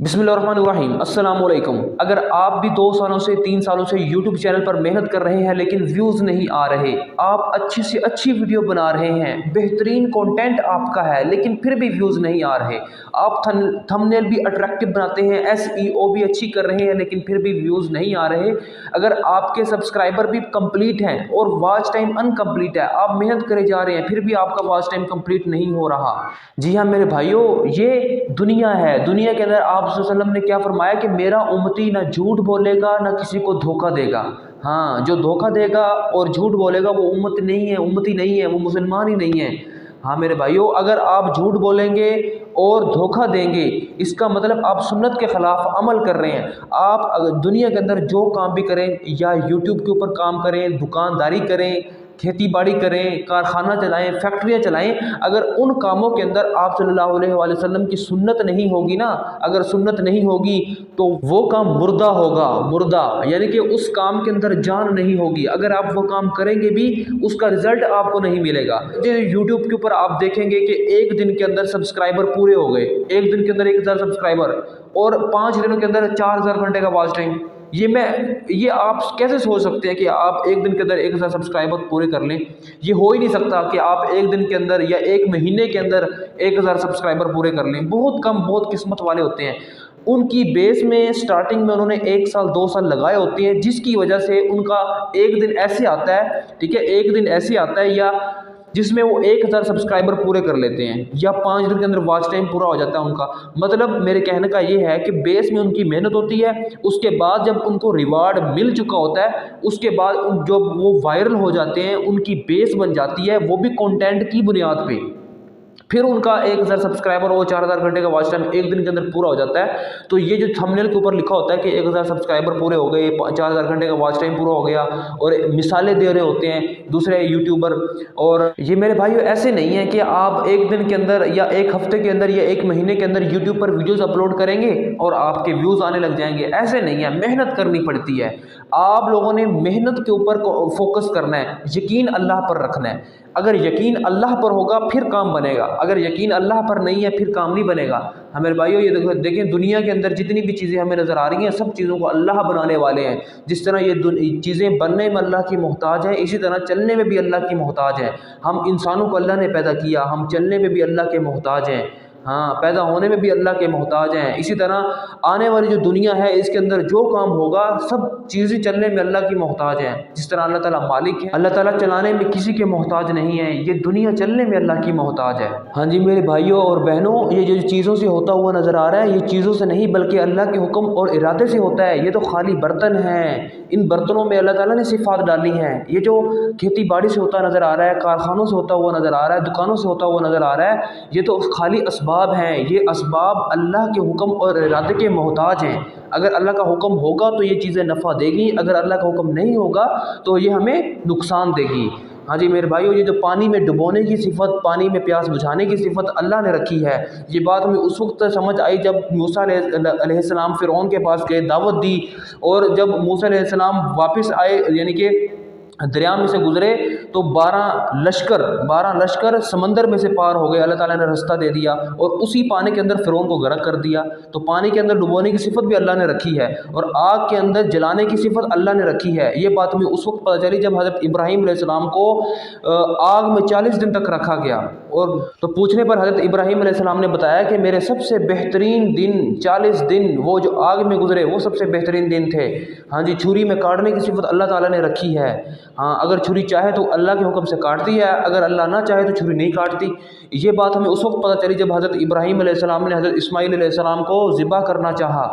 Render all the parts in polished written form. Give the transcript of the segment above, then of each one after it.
बिस्मिल्लाहिर्रहमानिर्रहीम अस्सलाम वालेकुम। अगर आप भी 2 सालों से 3 सालों से यूट्यूब चैनल पर मेहनत कर रहे हैं लेकिन व्यूज़ नहीं आ रहे, आप अच्छी से अच्छी वीडियो बना रहे हैं, बेहतरीन कंटेंट आपका है लेकिन फिर भी व्यूज़ नहीं आ रहे, आप थंबनेल भी अट्रैक्टिव बनाते हैं, एसईओ भी अच्छी कर रहे हैं लेकिन फिर भी व्यूज़ नहीं आ रहे, अगर आपके सब्सक्राइबर भी कंप्लीट हैं और वॉच टाइम अनकम्प्लीट है, आप मेहनत करे जा रहे हैं फिर भी आपका वॉच टाइम कंप्लीट नहीं हो रहा। जी हाँ मेरे भाइयों, ये दुनिया है। दुनिया के अंदर आप वसल्लम ने क्या फरमाया कि मेरा उम्मती ना झूठ बोलेगा ना किसी को धोखा देगा। हाँ, जो धोखा देगा और झूठ बोलेगा वो उम्मत नहीं है, उम्मती नहीं है, वो मुसलमान ही नहीं है। हाँ मेरे भाइयों, अगर आप झूठ बोलेंगे और धोखा देंगे, इसका मतलब आप सुन्नत के ख़िलाफ़ अमल कर रहे हैं। आप अगर दुनिया के अंदर जो काम भी करें, या यूट्यूब के ऊपर काम करें, दुकानदारी करें, खेती बाड़ी करें, कारखाना चलाएं, फैक्ट्रियाँ चलाएं, अगर उन कामों के अंदर आप सल्लल्लाहु अलैहि वसल्लम की सुन्नत नहीं होगी ना, अगर सुन्नत नहीं होगी तो वो काम मुर्दा होगा। मुर्दा यानी कि उस काम के अंदर जान नहीं होगी। अगर आप वो काम करेंगे भी उसका रिजल्ट आपको नहीं मिलेगा। यूट्यूब के ऊपर आप देखेंगे कि एक दिन के अंदर सब्सक्राइबर पूरे हो गए, एक दिन के अंदर 1000 सब्सक्राइबर और 5 दिनों के अंदर 4000 घंटे का वॉच टाइम। ये आप कैसे सोच सकते हैं कि आप एक दिन के अंदर 1000 सब्सक्राइबर पूरे कर लें? ये हो ही नहीं सकता कि आप एक दिन के अंदर या एक महीने के अंदर 1000 सब्सक्राइबर पूरे कर लें। बहुत कम, बहुत किस्मत वाले होते हैं। उनकी बेस में स्टार्टिंग में उन्होंने 1 साल 2 साल लगाए होते हैं, जिसकी वजह से उनका एक दिन ऐसे आता है, ठीक है, एक दिन ऐसे आता है या जिसमें वो 1000 सब्सक्राइबर पूरे कर लेते हैं या 5 दिन के अंदर वॉच टाइम पूरा हो जाता है उनका। मतलब मेरे कहने का ये है कि बेस में उनकी मेहनत होती है, उसके बाद जब उनको रिवार्ड मिल चुका होता है, उसके बाद जब वो वायरल हो जाते हैं, उनकी बेस बन जाती है, वो भी कंटेंट की बुनियाद पे, फिर उनका 1000 सब्सक्राइबर और 4000 घंटे का वॉच टाइम एक दिन के अंदर पूरा हो जाता है। तो ये जो थंबनेल के ऊपर लिखा होता है कि 1000 सब्सक्राइबर पूरे हो गए, 4000 घंटे का वॉच टाइम पूरा हो गया, और मिसालें दे रहे होते हैं दूसरे यूट्यूबर। और ये मेरे भाइयों ऐसे नहीं है कि आप एक दिन के अंदर या एक हफ्ते के अंदर या एक महीने के अंदर यूट्यूब पर वीडियोज़ अपलोड करेंगे और आपके व्यूज़ आने लग जाएंगे। ऐसे नहीं है, मेहनत करनी पड़ती है। आप लोगों ने मेहनत के ऊपर फोकस करना है, यकीन अल्लाह पर रखना है। अगर यकीन अल्लाह पर होगा फिर काम बनेगा, अगर यकीन अल्लाह पर नहीं है फिर काम नहीं बनेगा। हमारे भाइयों ये देखें, दुनिया के अंदर जितनी भी चीज़ें हमें नज़र आ रही हैं, सब चीज़ों को अल्लाह बनाने वाले हैं। जिस तरह ये चीज़ें बनने में अल्लाह की मोहताज हैं, इसी तरह चलने में भी अल्लाह की मोहताज हैं। हम इंसानों को अल्लाह ने पैदा किया, हम चलने में भी अल्लाह के मोहताज हैं। हाँ, पैदा होने में भी अल्लाह के मोहताज हैं। इसी तरह आने वाली जो दुनिया है, इसके अंदर जो काम होगा, सब चीज़ें चलने में अल्लाह की मोहताज हैं। जिस तरह अल्लाह ताला मालिक है, अल्लाह ताला चलाने में किसी के मोहताज नहीं है, ये दुनिया चलने में अल्लाह की मोहताज है। हाँ जी मेरे भाइयों और बहनों, ये जो चीज़ों से होता हुआ नज़र आ रहा है, ये चीज़ों से नहीं बल्कि अल्लाह के हुक्म और इरादे से होता है। ये तो खाली बर्तन हैं, इन बर्तनों में अल्लाह ताला ने सिफात डाली हैं। ये जो खेती बाड़ी से होता नज़र आ रहा है, कारखानों से होता हुआ नज़र आ रहा है, दुकानों से होता हुआ नज़र आ रहा है, ये तो खाली असबाब हैं। ये असबाब अल्लाह के हुक्म और इरादे के मोहताज हैं। अगर अल्लाह का हुक्म होगा तो ये चीज़ें नफ़ा देगी, अगर अल्लाह का हुक्म नहीं होगा तो ये हमें नुकसान देगी। हाँ जी मेरे भाइयों, ये जो पानी में डुबोने की सिफत, पानी में प्यास बुझाने की सिफत अल्लाह ने रखी है, ये बात हमें उस वक्त समझ आई जब मूसा अलैहिस्सलाम फ़िरौन के पास गए, दावत दी, और जब मूसा अलैहिस्सलाम वापस आए, यानी कि दरिया में से गुजरे, तो 12 लश्कर समंदर में से पार हो गए। अल्लाह ताला ने रास्ता दे दिया और उसी पानी के अंदर फ़िरौन को गर्क कर दिया। तो पानी के अंदर डुबोने की सिफत भी अल्लाह ने रखी है और आग के अंदर जलाने की सिफत अल्लाह ने रखी है। ये बात हमें उस वक्त पता चली जब हज़रत इब्राहीम अलैहिस्सलाम को आग में 40 दिन तक रखा गया। और तो पूछने पर हज़रत इब्राहीम अलैहिस्सलाम ने बताया कि मेरे सबसे बेहतरीन दिन 40 दिन वो जो आग में गुजरे वो सबसे बेहतरीन दिन थे। हाँ जी, छुरी में काटने की सिफत अल्लाह ताला ने रखी है। हाँ, अगर छुरी चाहे तो अल्लाह के हुक्म से काटती है, अगर अल्लाह ना चाहे तो छुरी नहीं काटती। ये बात हमें उस वक्त पता चली जब हज़रत इब्राहीम अलैहिस्सलाम ने हज़रत इस्माईल अलैहिस्सलाम को ज़िबा करना चाहा।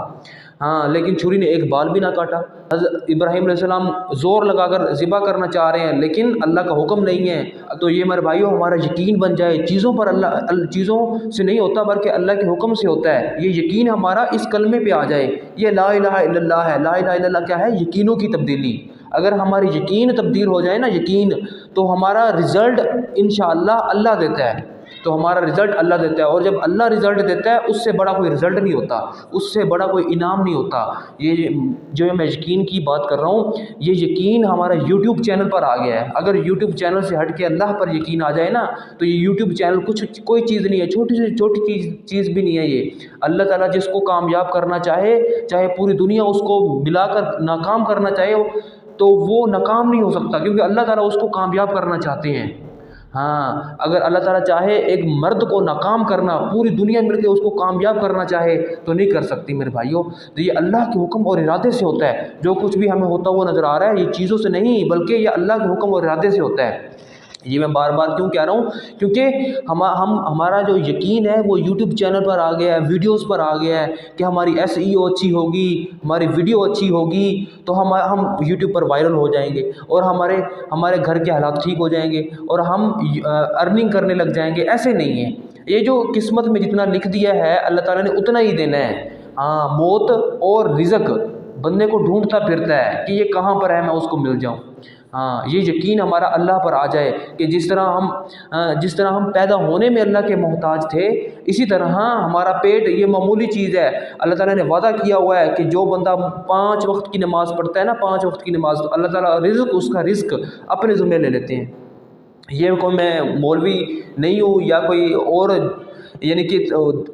हाँ, लेकिन छुरी ने एक बाल भी ना काटा। हज़रत इब्राहीम अलैहिस्सलाम ज़ोर लगाकर ज़िबा करना चाह रहे हैं लेकिन अल्लाह का हुक्म नहीं है। तो ये मेरे भाइयों हमारा यकीन बन जाए, चीज़ों पर अल्लाह, चीज़ों से नहीं होता बल्कि अल्लाह के हुक्म से होता है। ये यकीन हमारा इस कलमे पे आ जाए, ये ला इलाहा इल्लल्लाह है। ला इलाहा इल्लल्लाह क्या है? यकीनों की तब्दीली। अगर हमारी यकीन तब्दील हो जाए ना, यकीन, तो हमारा रिज़ल्ट इंशाअल्लाह अल्लाह देता है। तो हमारा रिज़ल्ट अल्लाह देता है, और जब अल्लाह रिज़ल्ट देता है उससे बड़ा कोई रिज़ल्ट नहीं होता, उससे बड़ा कोई इनाम नहीं होता। ये जो मैं यकीन की बात कर रहा हूँ, ये यकीन हमारा यूट्यूब चैनल पर आ गया है। अगर यूट्यूब चैनल से हट के अल्लाह पर यकीन आ जाए ना, तो ये यूट्यूब चैनल कोई चीज़ नहीं है, छोटी से छोटी चीज़ भी नहीं है ये। अल्लाह ताला जिसको कामयाब करना चाहे, चाहे पूरी दुनिया उसको मिलाकर नाकाम करना चाहे, तो वो नाकाम नहीं हो सकता, क्योंकि अल्लाह ताला उसको कामयाब करना चाहते हैं। हाँ, अगर अल्लाह ताला चाहे एक मर्द को नाकाम करना, पूरी दुनिया मिलकर उसको कामयाब करना चाहे तो नहीं कर सकती मेरे भाइयों। तो ये अल्लाह के हुक्म और इरादे से होता है। जो कुछ भी हमें होता हुआ नज़र आ रहा है, ये चीज़ों से नहीं, बल्कि ये अल्लाह के हुक्म और इरादे से होता है। ये मैं बार बार क्यों कह रहा हूँ, क्योंकि हमारा जो यकीन है वो यूट्यूब चैनल पर आ गया है, वीडियोस पर आ गया है कि हमारी SEO अच्छी होगी, हमारी वीडियो अच्छी होगी तो हम यूट्यूब पर वायरल हो जाएंगे, और हमारे घर के हालात ठीक हो जाएंगे, और हम अर्निंग करने लग जाएंगे। ऐसे नहीं है, ये जो किस्मत में जितना लिख दिया है अल्लाह ताला ने उतना ही देना है। हाँ, मौत और रिज़्क बंदे को ढूंढता फिरता है कि ये कहाँ पर है, मैं उसको मिल जाऊँ। हाँ, ये यकीन हमारा अल्लाह पर आ जाए कि जिस तरह हम पैदा होने में अल्लाह के मोहताज थे, इसी तरह हमारा पेट ये मामूली चीज़ है। अल्लाह ताला ने वादा किया हुआ है कि जो बंदा 5 वक्त की नमाज़ पढ़ता है ना, 5 वक्त की नमाज़, तो अल्लाह ताला उसका रिज़्क अपने ज़िम्मे ले लेते हैं। ये कोई मैं मौलवी नहीं हूँ या कोई और, यानी कि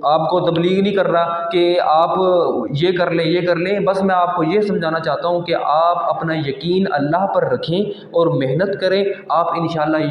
आपको तबलीग नहीं कर रहा कि आप ये कर लें। बस मैं आपको ये समझाना चाहता हूँ कि आप अपना यकीन अल्लाह पर रखें और मेहनत करें। आप इंशाअल्लाह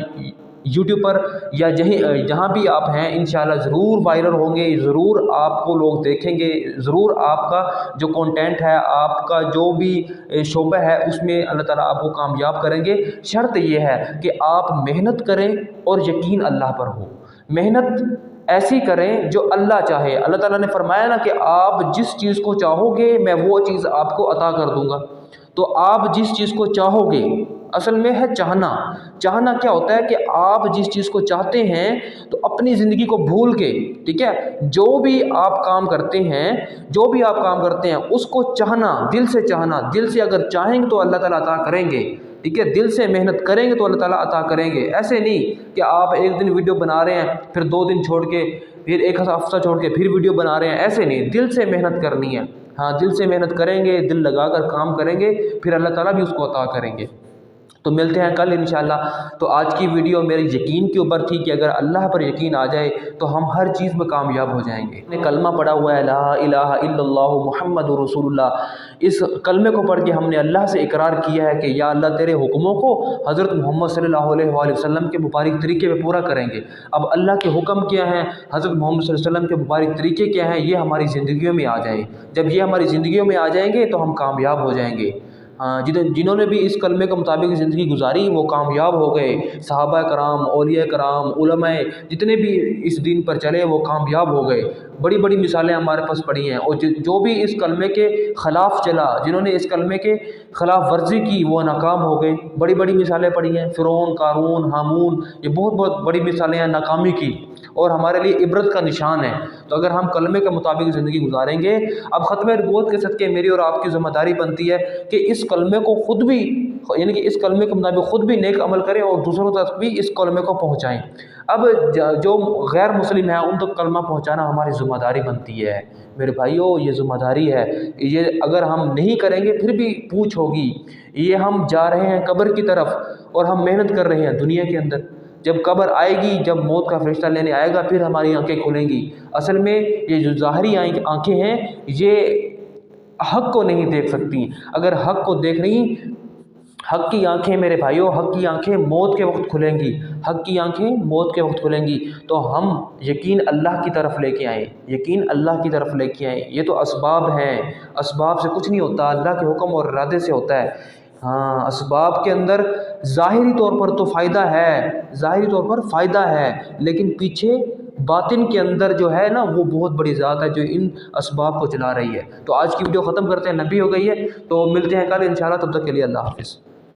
यूट्यूब पर या जहाँ भी आप हैं इंशाअल्लाह ज़रूर वायरल होंगे, ज़रूर आपको लोग देखेंगे, ज़रूर आपका जो कंटेंट है, आपका जो भी शोबा है उसमें अल्लाह ताला आपको कामयाब करेंगे। शर्त ये है कि आप मेहनत करें और यकीन अल्लाह पर हो। मेहनत ऐसी करें जो अल्लाह चाहे। अल्लाह ताला ने फरमाया ना कि आप जिस चीज़ को चाहोगे मैं वो चीज़ आपको अता कर दूंगा। तो आप जिस चीज़ को चाहोगे, असल में है चाहना। चाहना क्या होता है कि आप जिस चीज़ को चाहते हैं तो अपनी ज़िंदगी को भूल के, ठीक है, जो भी आप काम करते हैं उसको चाहना, दिल से चाहना। दिल से अगर चाहेंगे तो अल्लाह ताला अता करेंगे, ठीक है। दिल से मेहनत करेंगे तो अल्लाह ताला अता करेंगे। ऐसे नहीं कि आप एक दिन वीडियो बना रहे हैं, फिर 2 दिन छोड़ के, फिर एक हफ्ता छोड़ के फिर वीडियो बना रहे हैं, ऐसे नहीं। दिल से मेहनत करनी है। हाँ, दिल से मेहनत करेंगे, दिल लगाकर काम करेंगे, फिर अल्लाह ताला भी उसको अता करेंगे। तो मिलते हैं कल इंशाल्लाह। तो आज की वीडियो मेरे यकीन के ऊपर थी कि अगर अल्लाह पर यकीन आ जाए तो हम हर चीज़ में कामयाब हो जाएंगे। ने कलमा पढ़ा हुआ है, ला इलाहा इल्लल्लाहु मुहम्मदुर रसूलुल्लाह। इस कलमे को पढ़ के हमने अल्लाह से इकरार किया है कि या अल्लाह तेरे हुक्मों को हज़रत मोहम्मद सल्लल्लाहु अलैहि वसल्लम के मुबारक तरीके में पूरा करेंगे। अब अल्लाह के हुक्म क्या हैं, हज़रत मोहम्मद सल्लल्लाहु अलैहि वसल्लम के मुबारक तरीके क्या हैं, ये हमारी ज़िंदगियों में आ जाएँ। जब ये हमारी ज़िंदगियों में आ जाएंगे तो हम कामयाब हो जाएंगे। जिन्होंने भी इस कलमे के मुताबिक ज़िंदगी गुजारी वो कामयाब हो गए। सहाबा कराम, औलिया कराम, उलमाए जितने भी इस दीन पर चले वो कामयाब हो गए। बड़ी बड़ी मिसालें हमारे पास पड़ी हैं। और जो भी इस कलमे के ख़िलाफ़ चला, जिन्होंने इस कलमे के ख़िलाफ़ वर्जी की, वो नाकाम हो गए। बड़ी बड़ी मिसालें पड़ी हैं, फ़िरौन, क़ारून, हामून, ये बहुत बड़ी मिसालें हैं नाकामी की, और हमारे लिए इबरत का निशान है। तो अगर हम कलमे के मुताबिक ज़िंदगी गुजारेंगे, अब ख़त्म नबूवत के सदक़े मेरी और आपकी ज़िम्मेदारी बनती है कि इस कलमे को ख़ुद भी, यानी कि इस कलमे के मुताबिक ख़ुद भी नेक अमल करें और दूसरों तक भी इस कलमे को पहुँचाएँ। अब जो गैर मुस्लिम हैं उन तक कलमा पहुँचाना हमारी ज़िम्मेदारी बनती है। मेरे भाइयों, ये ज़िम्मेदारी है, ये अगर हम नहीं करेंगे फिर भी पूछ होगी। ये हम जा रहे हैं कब्र की तरफ और हम मेहनत कर रहे हैं दुनिया के अंदर। जब कब्र आएगी, जब मौत का फरिश्ता लेने आएगा, फिर हमारी आंखें खुलेंगी। असल में ये जो ज़ाहरी आंखें हैं ये हक़ को नहीं देख सकती। अगर हक़ को देख रही, हक़ की आंखें मेरे भाइयों, हक़ की आंखें मौत के वक्त खुलेंगी, हक़ की आंखें मौत के वक्त खुलेंगी। तो हम यकीन अल्लाह की तरफ लेके आएँ, यकीन अल्लाह की तरफ लेके आएँ। ये तो असबाब हैं, असबाब से कुछ नहीं होता, अल्लाह के हुक्म और इरादे से होता है। हाँ, असबाब के अंदर ज़ाहिरी तौर पर तो फ़ायदा है, ज़ाहिरी तौर पर फ़ायदा है, लेकिन पीछे बातिन के अंदर जो है ना वो बहुत बड़ी ज़ात है जो इन असबाब को चला रही है। तो आज की वीडियो ख़त्म करते हैं, लंबी हो गई है, तो मिलते हैं कल इंशाल्लाह। तब तक के लिए अल्लाह हाफ़िज़।